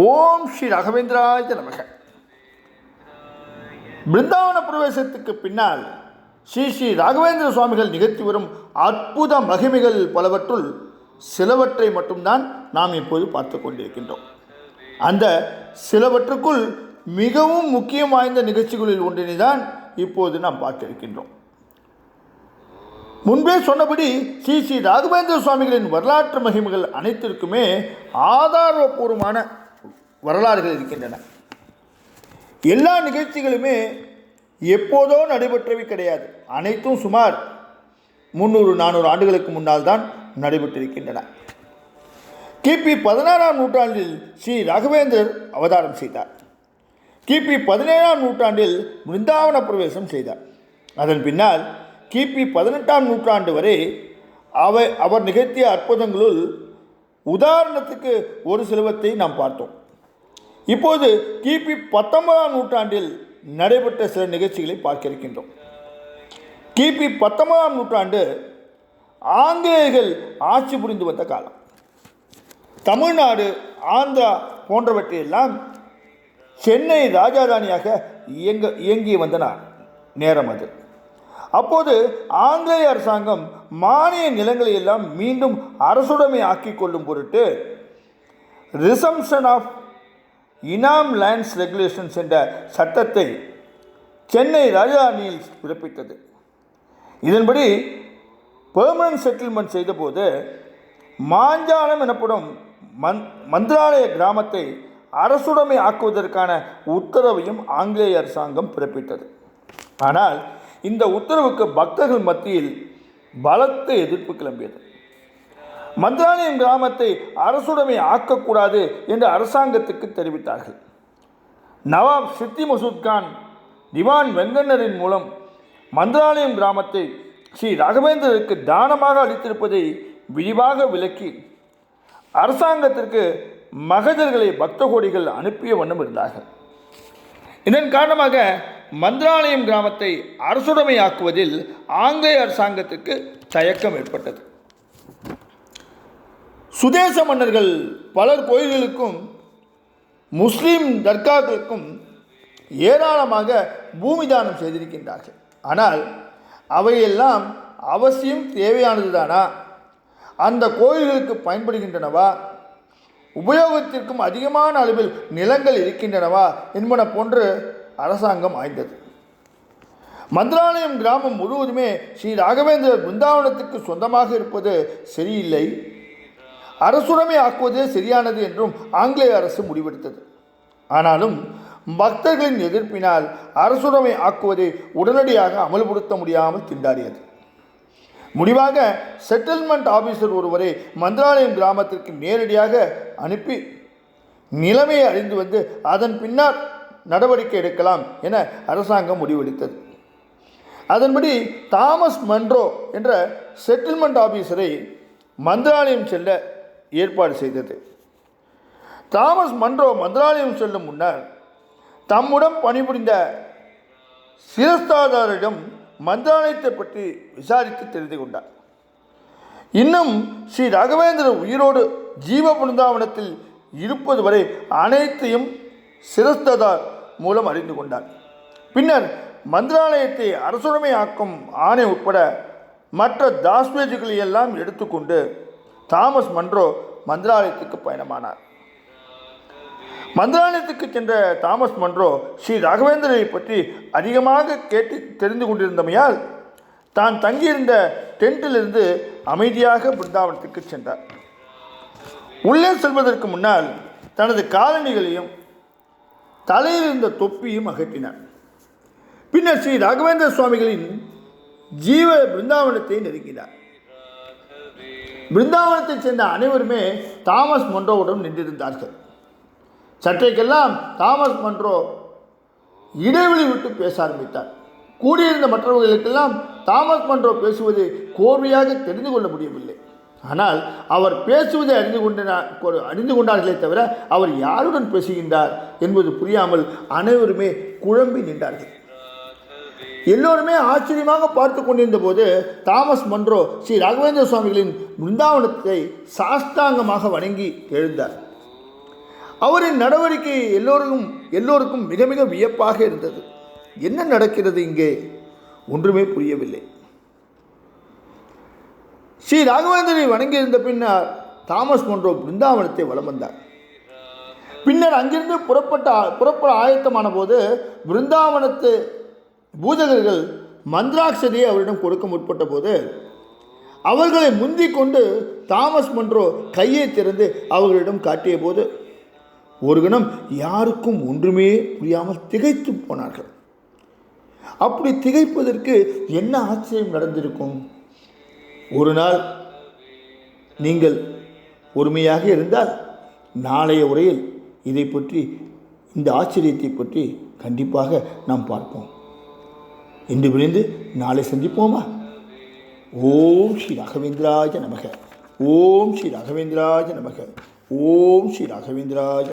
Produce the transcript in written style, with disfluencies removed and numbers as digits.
ஓம் ஸ்ரீ ராகவேந்திராய நமக. பிருந்தாவன பிரவேசத்துக்கு பின்னால் ஸ்ரீ ராகவேந்திர சுவாமிகள் நிகழ்த்தி வரும் அற்புத மகிமைகள் பலவற்றுள் சிலவற்றை மட்டும்தான் நாம் இப்போது பார்த்து கொண்டிருக்கின்றோம். அந்த சிலவற்றுக்குள் மிகவும் முக்கியம் வாய்ந்த நிகழ்ச்சிகளில் ஒன்றினை தான் இப்போது நாம் பார்க்க இருக்கின்றோம். முன்பே சொன்னபடி ஸ்ரீ ராகவேந்திர சுவாமிகளின் வரலாற்று மகிமைகள் அனைத்திற்குமே ஆதாரபூர்வமான வரலாறுகள் இருக்கின்றன. எல்லா நிகழ்ச்சிகளுமே எப்போதோ நடைபெற்றவை கிடையாது. அனைத்தும் சுமார் 300-400 ஆண்டுகளுக்கு முன்னால் தான் நடைபெற்றிருக்கின்றன. கிபி 16ஆம் நூற்றாண்டில் ஸ்ரீ ராகவேந்தர் அவதாரம் செய்தார். கிபி 17ஆம் நூற்றாண்டில் பிருந்தாவன பிரவேசம் செய்தார். அதன் பின்னால் கிபி 18ஆம் நூற்றாண்டு வரை அவர் நிகழ்த்திய அற்புதங்களுள் உதாரணத்துக்கு ஒரு சிலவற்றை நாம் பார்த்தோம். இப்போது கிபி 19ஆம் நூற்றாண்டில் நடைபெற்ற சில நிகழ்ச்சிகளை பார்க்க இருக்கின்றோம். கிபி 19ஆம் நூற்றாண்டு ஆங்கிலேயர்கள் ஆட்சி புரிந்து வந்த காலம். தமிழ்நாடு, ஆந்திரா போன்றவற்றையெல்லாம் சென்னை ராஜதானியாக இயங்கி வந்த நேரம் அது. அப்போது ஆங்கிலேய அரசாங்கம் மானிய நிலங்களை எல்லாம் மீண்டும் அரசுடைமை ஆக்கிக் கொள்ளும் பொருட்டு resumption of Inam lands regulations என்ற சட்டத்தை சென்னை ராஜதானியில் பிறப்பித்தது. இதன்படி பெர்மனன்ட் செட்டில்மெண்ட் செய்தபோது மாஞ்சாலம் எனப்படும் மந்திராலய கிராமத்தை அரசுடைமை ஆக்குவதற்கான உத்தரவையும் ஆங்கிலேய அரசாங்கம் பிறப்பித்தது. ஆனால் இந்த உத்தரவுக்கு பக்தர்கள் மத்தியில் பலத்த எதிர்ப்பு கிளம்பியது. மந்திராலயம் கிராமத்தை அரசுடைமை ஆக்கக்கூடாது என்று அரசாங்கத்துக்கு தெரிவித்தார்கள். நவாப் சித்தி மசூத் கான் திவான் வெங்கண்ணரின் மூலம் மந்திராலயம் கிராமத்தை ஸ்ரீ ராகவேந்திரருக்கு தானமாக அளித்திருப்பதை விரிவாக விளக்கி அரசாங்கத்திற்கு மகஜர்களை பக்த கோடிகள் அனுப்பிய வண்ணம் இருந்தார்கள். இதன் காரணமாக மந்திராலயம் கிராமத்தை அரசுடைமையாக்குவதில் ஆங்கிலேய அரசாங்கத்துக்கு தயக்கம் ஏற்பட்டது. சுதேச மன்னர்கள் பலர் கோயில்களுக்கும் முஸ்லீம் தர்காக்களுக்கும் ஏராளமாக பூமி தானம் செய்திருக்கின்றார்கள். ஆனால் அவையெல்லாம் அவசியம் தேவையானதுதானா? அந்த கோயில்களுக்கு பயன்படுகின்றனவா? உபயோகத்திற்கும் அதிகமான அளவில் நிலங்கள் இருக்கின்றனவா என்பன போன்று அரசாங்கம் ஆய்ந்தது. மந்திராலயம் கிராமம் முழுவதுமே ஸ்ரீ ராகவேந்திரர் பிருந்தாவனத்துக்கு சொந்தமாக இருப்பது சரியில்லை, அரசுடைமை ஆக்குவதே சரியானது என்றும் ஆங்கிலேய அரசு முடிவெடுத்தது. ஆனாலும் பக்தர்களின் எதிர்ப்பினால் அரசுடைமை ஆக்குவதை உடனடியாக அமல்படுத்த முடியாமல் திண்டாடியது. முடிவாக செட்டில்மெண்ட் ஆபீசர் ஒருவரை மந்திராலயம் கிராமத்திற்கு நேரடியாக அனுப்பி நிலைமையை அறிந்து வந்து அதன் பின்னர் நடவடிக்கை எடுக்கலாம் என அரசாங்கம் முடிவெடுத்தது. அதன்படி தாமஸ் மன்றோ என்ற செட்டில்மெண்ட் ஆபீசரை மந்திராலயம் செல்ல ஏற்பாடு செய்தது. தாமஸ் மன்றோ மந்திராலயம் செல்லும் முன்னர் தம்முடன் பணிபுரிந்த சிரஸ்தாதாரிடம் மந்திராலயத்தை பற்றி விசாரித்து தெரிந்து கொண்டார். இன்னும் ஸ்ரீ ராகவேந்திரர் உயிரோடு ஜீவ பிருந்தாவனத்தில் இருப்பது வரை அனைத்தையும் சிரஸ்தாதார் மூலம் அறிந்து கொண்டார். பின்னர் மந்திராலயத்தை அரசுடைமை ஆக்கும் ஆணை உட்பட மற்ற தாஸ்வேஜுகளை எல்லாம் எடுத்துக்கொண்டு தாமஸ் மன்றோ மந்திராலயத்துக்கு பயணமானார். மந்திராலயத்துக்கு சென்ற தாமஸ் மன்றோ ஸ்ரீ ராகவேந்திரரை பற்றி அதிகமாக கேட்டு தெரிந்து கொண்டிருந்தமையால் தான் தங்கியிருந்த டென்ட்டிலிருந்து அமைதியாக பிருந்தாவனத்துக்கு சென்றார். உள்ளே செல்வதற்கு முன்னால் தனது காலணிகளையும் தலையில் இருந்த தொப்பியும் அகற்றினார். பின்னர் ஸ்ரீ ராகவேந்திர சுவாமிகளின் ஜீவ பிருந்தாவனத்தை நெருங்கினார். பிருந்தாவனத்தை சேர்ந்த அனைவருமே தாமஸ் மன்றோவுடன் நின்றிருந்தார்கள். சற்றைக்கெல்லாம் தாமஸ் மன்றோ இடைவெளி விட்டு பேச ஆரம்பித்தார். கூடியிருந்த மற்றவர்களுக்கெல்லாம் தாமஸ் மன்றோ பேசுவது கோர்வையாக தெரிந்து கொள்ள முடியவில்லை. ஆனால் அவர் பேசுவதை அறிந்து கொண்டார்களே தவிர அவர் யாருடன் பேசுகின்றார் என்பது புரியாமல் அனைவருமே குழம்பி நின்றார்கள். எல்லோருமே ஆச்சரியமாக பார்த்து கொண்டிருந்த போது தாமஸ் மன்றோ ஸ்ரீ ராகவேந்திர சுவாமிகளின் பிருந்தாவனத்தை சாஷ்டாங்கமாக வணங்கி எழுந்தார். அவரின் நடவடிக்கை எல்லோருக்கும் மிக மிக வியப்பாக இருந்தது. என்ன நடக்கிறது இங்கே? ஒன்றுமே புரியவில்லை. ஸ்ரீ ராகவேந்திரனை வணங்கியிருந்த பின்னர் தாமஸ் மன்றோ பிருந்தாவனத்தை வலம் வந்தார். பின்னர் அங்கிருந்து புறப்பட ஆயத்தமான போது பிருந்தாவனத்து பூஜகர்கள் மந்திராட்சதையை அவரிடம் கொடுக்க முற்பட்ட போது அவர்களை முந்திக் கொண்டு தாமஸ் மன்றோ கையை திறந்து அவர்களிடம் காட்டிய போது ஒரு கணம் யாருக்கும் ஒன்றுமே புரியாமல் திகைத்து போனார்கள். அப்படி திகைப்பதற்கு என்ன ஆச்சரியம் நடந்திருக்கும்? ஒரு நாள் நீங்கள் பொறுமையாக இருந்தால் நாளைய உரையில் இதை பற்றி, இந்த ஆச்சரியத்தை பற்றி கண்டிப்பாக நாம் பார்ப்போம். இன்று விழுந்து நாளை சந்திப்போமா? ஓம் ஸ்ரீ ராகவேந்திராய நமக. ஓம் ஸ்ரீ ராகவேந்திராய நமக. ஓம் ஸ்ரீ ராகவேந்திராய